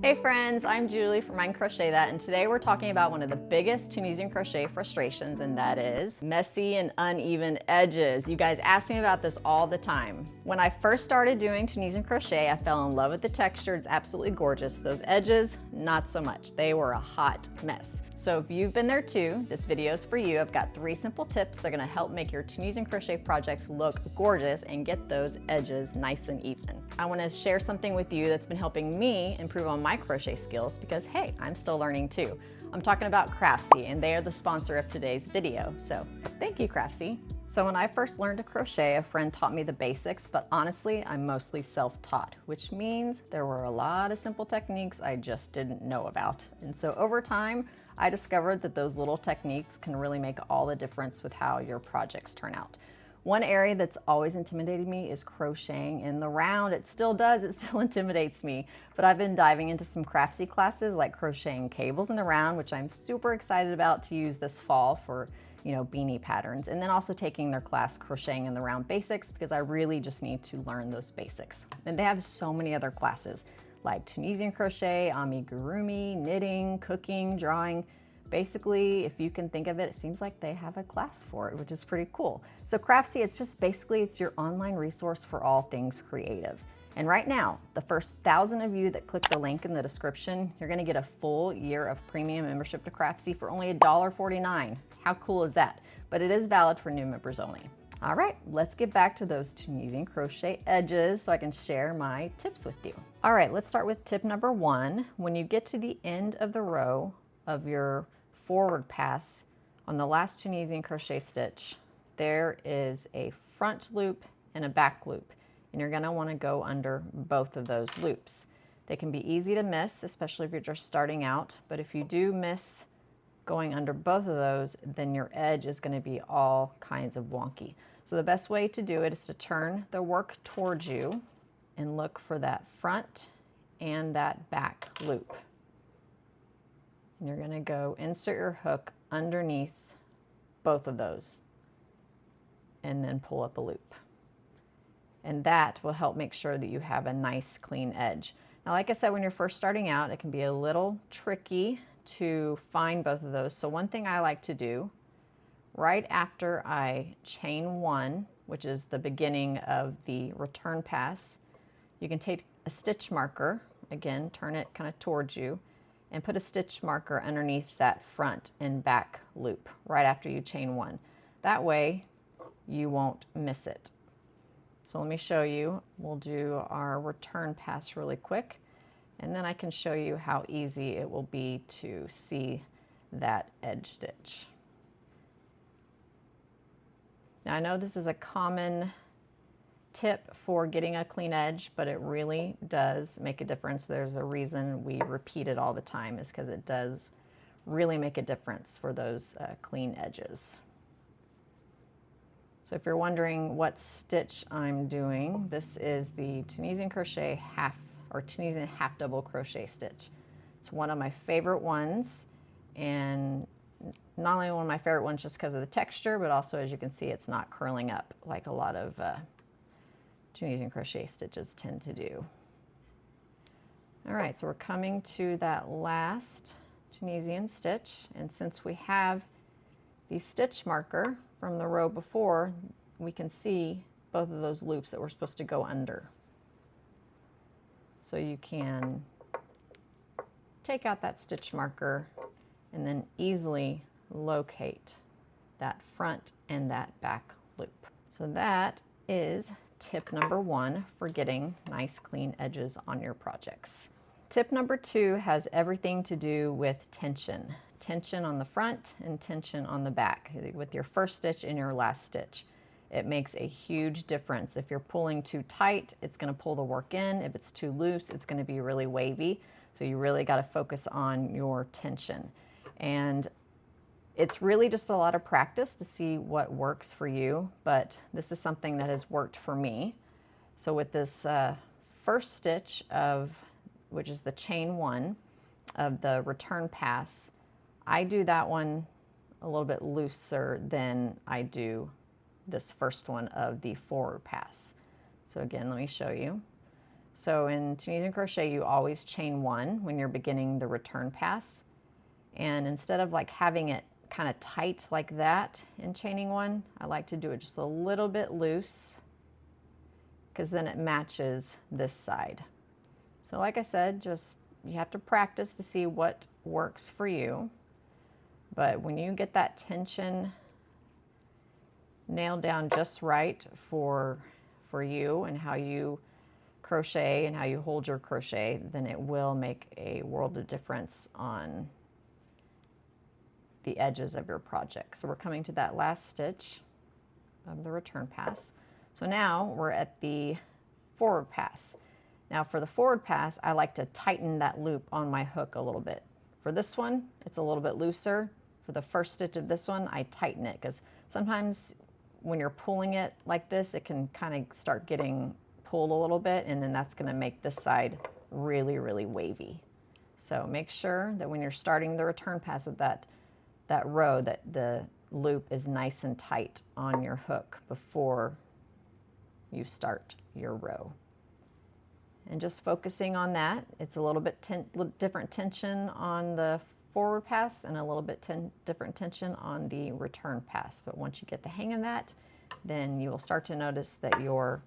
Hey friends, I'm Julie from I Can Crochet That, and today we're talking about one of the biggest Tunisian crochet frustrations, and that is messy and uneven edges. You guys ask me about this all the time. When I first started doing Tunisian crochet, I fell in love with the texture. It's absolutely gorgeous. Those edges, not so much. They were a hot mess. So if you've been there too, this video is for you. I've got 3 simple tips that are gonna help make your Tunisian crochet projects look gorgeous and get those edges nice and even. I wanna share something with you that's been helping me improve on my crochet skills because, hey, I'm still learning too. I'm talking about Craftsy, and they are the sponsor of today's video. So thank you, Craftsy. So when I first learned to crochet, a friend taught me the basics, but honestly, I'm mostly self-taught, which means there were a lot of simple techniques I just didn't know about. And so over time, I discovered that those little techniques can really make all the difference with how your projects turn out. One area that's always intimidated me is crocheting in the round. It still does, it still intimidates me, but I've been diving into some Craftsy classes like crocheting cables in the round, which I'm super excited about to use this fall for, beanie patterns, and then also taking their class Crocheting in the Round Basics because I really just need to learn those basics. And they have so many other classes like Tunisian crochet, amigurumi, knitting, cooking, drawing. Basically, if you can think of it, it seems like they have a class for it, which is pretty cool. So Craftsy, it's your online resource for all things creative. And right now, the first 1,000 of you that click the link in the description, you're gonna get a full year of premium membership to Craftsy for only $1.49. How cool is that? But it is valid for new members only. All right, let's get back to those Tunisian crochet edges so I can share my tips with you. All right, let's start with tip number 1. When you get to the end of the row of your forward pass, on the last Tunisian crochet stitch, there is a front loop and a back loop, and you're gonna wanna go under both of those loops. They can be easy to miss, especially if you're just starting out, but if you do miss going under both of those, then your edge is gonna be all kinds of wonky. So the best way to do it is to turn the work towards you and look for that front and that back loop. And you're gonna go insert your hook underneath both of those and then pull up a loop. And that will help make sure that you have a nice clean edge. Now, like I said, when you're first starting out, it can be a little tricky to find both of those. So one thing I like to do right after I chain 1, which is the beginning of the return pass, you can take a stitch marker, again, turn it kind of towards you, and put a stitch marker underneath that front and back loop right after you chain 1. That way you won't miss it. So let me show you. We'll do our return pass really quick, and then I can show you how easy it will be to see that edge stitch. Now I know this is a common tip for getting a clean edge, but it really does make a difference. There's a reason we repeat it all the time, is because it does really make a difference for those clean edges. So if you're wondering what stitch I'm doing, this is the Tunisian crochet Tunisian half double crochet stitch. It's one of my favorite ones, and not only one of my favorite ones just because of the texture, but also, as you can see, it's not curling up like a lot of Tunisian crochet stitches tend to do. All right, so we're coming to that last Tunisian stitch, and since we have the stitch marker from the row before, we can see both of those loops that we're supposed to go under. So you can take out that stitch marker and then easily locate that front and that back loop. So that is tip number 1 for getting nice clean edges on your projects. Tip number 2 has everything to do with tension. Tension on the front and tension on the back with your first stitch and your last stitch. It makes a huge difference. If you're pulling too tight, it's gonna pull the work in. If it's too loose, it's gonna be really wavy. So you really gotta focus on your tension. And it's really just a lot of practice to see what works for you, but this is something that has worked for me. So with this first stitch which is the chain 1 of the return pass, I do that one a little bit looser than I do this first one of the forward pass. So again, let me show you. So in Tunisian crochet, you always chain one when you're beginning the return pass. And instead of like having it kind of tight like that in chaining one, I like to do it just a little bit loose, because then it matches this side. So like I said, just you have to practice to see what works for you. But when you get that tension nailed down just right for you and how you crochet and how you hold your crochet, then it will make a world of difference on the edges of your project. So we're coming to that last stitch of the return pass. So now we're at the forward pass. Now for the forward pass, I like to tighten that loop on my hook a little bit. For this one, it's a little bit looser. For the first stitch of this one, I tighten it, because sometimes when you're pulling it like this, it can kind of start getting pulled a little bit, and then that's going to make this side really, really wavy. So make sure that when you're starting the return pass of that row, that the loop is nice and tight on your hook before you start your row. And just focusing on that, it's a little bit different tension on the forward pass and a little bit different tension on the return pass. But once you get the hang of that, then you will start to notice that your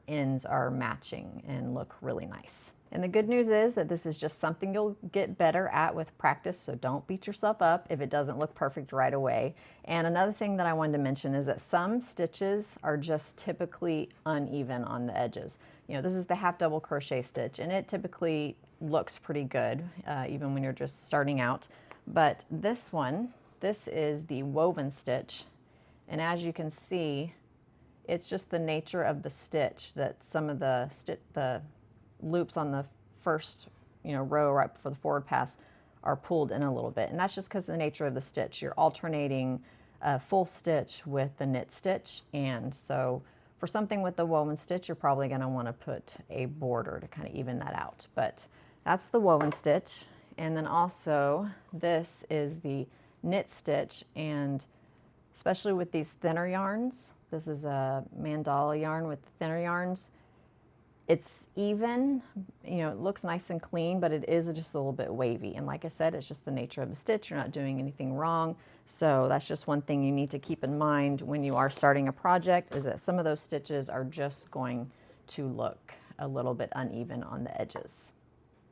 ends are matching and look really nice. And the good news is that this is just something you'll get better at with practice, so don't beat yourself up if it doesn't look perfect right away. And another thing that I wanted to mention is that some stitches are just typically uneven on the edges. You know, this is the half double crochet stitch, and it typically looks pretty good even when you're just starting out. But this one, this is the woven stitch, and as you can see, it's just the nature of the stitch that some of the loops on the first row right before the forward pass are pulled in a little bit, and that's just because of the nature of the stitch. You're alternating a full stitch with the knit stitch, and so for something with the woven stitch, you're probably going to want to put a border to kind of even that out. But that's the woven stitch, and then also this is the knit stitch, and especially with these thinner yarns, this is a mandala yarn with thinner yarns, it's even, it looks nice and clean, but it is just a little bit wavy. And like I said, it's just the nature of the stitch. You're not doing anything wrong. So that's just one thing you need to keep in mind when you are starting a project, is that some of those stitches are just going to look a little bit uneven on the edges.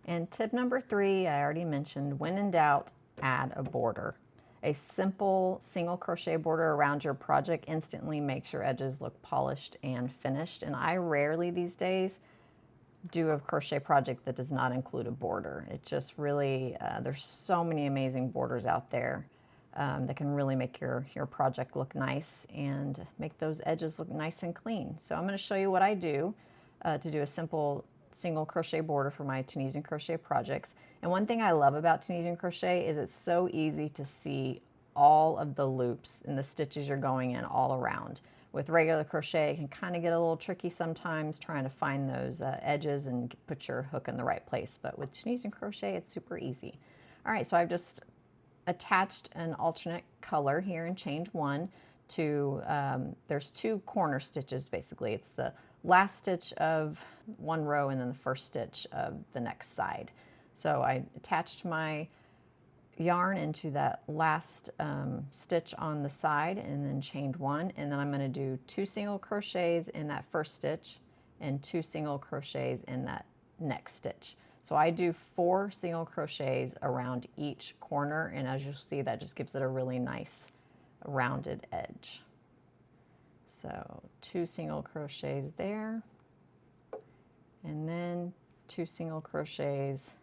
And tip number 3, I already mentioned, when in doubt, add a border. A simple single crochet border around your project instantly makes your edges look polished and finished. And I rarely these days do a crochet project that does not include a border. It just really, there's so many amazing borders out there that can really make your project look nice and make those edges look nice and clean. So I'm going to show you what I do to do a simple single crochet border for my Tunisian crochet projects. And one thing I love about Tunisian crochet is it's so easy to see all of the loops and the stitches you're going in all around. With regular crochet, it can kind of get a little tricky sometimes trying to find those edges and put your hook in the right place. But with Tunisian crochet, it's super easy. All right, so I've just attached an alternate color here and chained one to, there's 2 corner stitches basically. It's the last stitch of one row and then the first stitch of the next side. So I attached my yarn into that last stitch on the side and then chained one, and then I'm going to do 2 single crochets in that first stitch and 2 single crochets in that next stitch. So I do 4 single crochets around each corner, and as you'll see, that just gives it a really nice rounded edge. So 2 single crochets there, and then 2 single crochets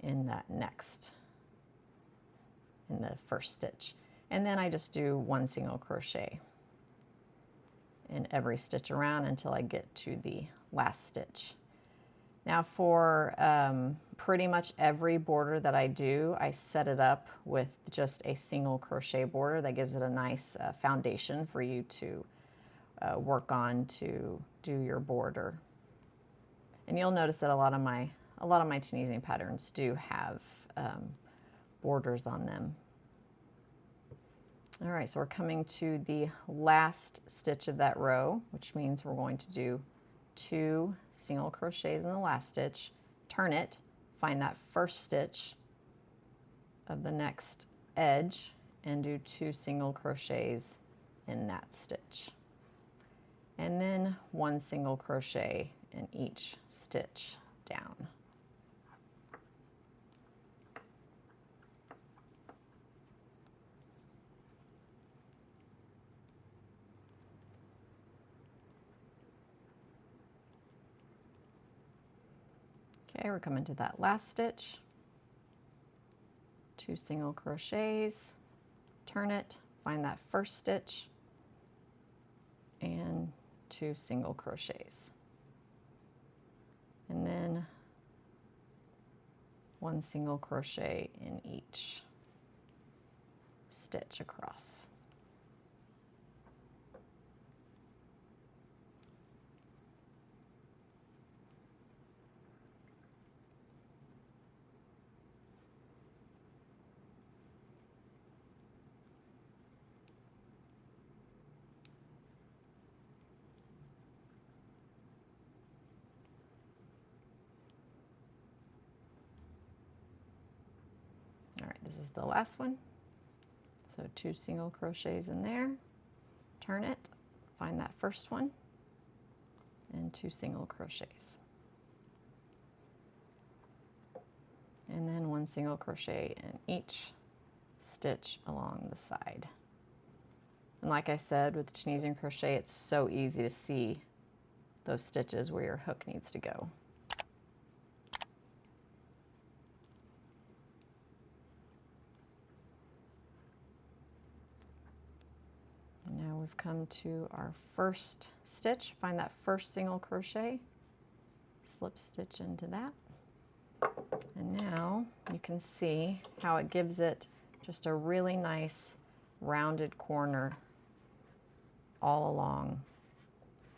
in that next, in the first stitch. And then I just do 1 single crochet in every stitch around until I get to the last stitch. Now for pretty much every border that I do, I set it up with just a single crochet border that gives it a nice foundation for you to work on to do your border. And you'll notice that a lot of my Tunisian patterns do have borders on them. All right, so we're coming to the last stitch of that row, which means we're going to do 2 single crochets in the last stitch, turn it, find that first stitch of the next edge and do 2 single crochets in that stitch. And then 1 single crochet in each stitch down. Okay, we're coming to that last stitch. 2 single crochets, turn it, find that first stitch, and 2 single crochets. And then 1 single crochet in each stitch across. All right, this is the last one. So 2 single crochets in there, turn it, find that first one, and 2 single crochets. And then 1 single crochet in each stitch along the side. And like I said, with Tunisian crochet, it's so easy to see those stitches where your hook needs to go. Now we've come to our first stitch. Find that first single crochet, slip stitch into that. And now you can see how it gives it just a really nice rounded corner all along.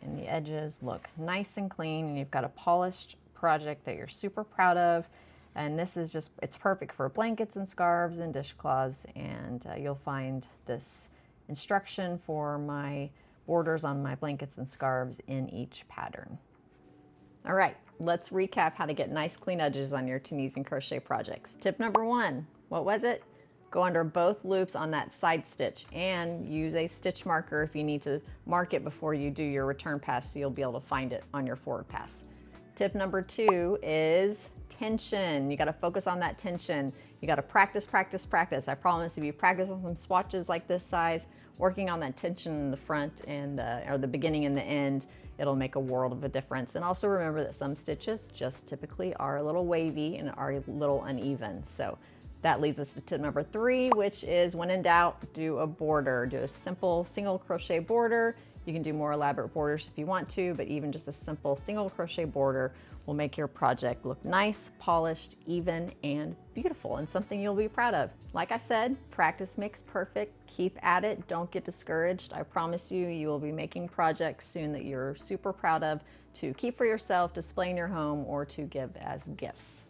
And the edges look nice and clean, and you've got a polished project that you're super proud of. And this is just, it's perfect for blankets and scarves and dishcloths, and you'll find this instruction for my borders on my blankets and scarves in each pattern. All right, let's recap how to get nice clean edges on your Tunisian crochet projects. Tip number 1, what was it? Go under both loops on that side stitch and use a stitch marker if you need to mark it before you do your return pass so you'll be able to find it on your forward pass. Tip number 2 is tension. You got to focus on that tension. You got to practice, practice, practice. I promise if you practice on some swatches like this size, working on that tension in the front and or the beginning and the end, it'll make a world of a difference. And also remember that some stitches just typically are a little wavy and are a little uneven. So that leads us to tip number 3, which is when in doubt, do a border. Do a simple single crochet border. You can do more elaborate borders if you want to, but even just a simple single crochet border will make your project look nice, polished, even, and beautiful, and something you'll be proud of. Like I said, practice makes perfect. Keep at it. Don't get discouraged. I promise you, you will be making projects soon that you're super proud of to keep for yourself, display in your home, or to give as gifts.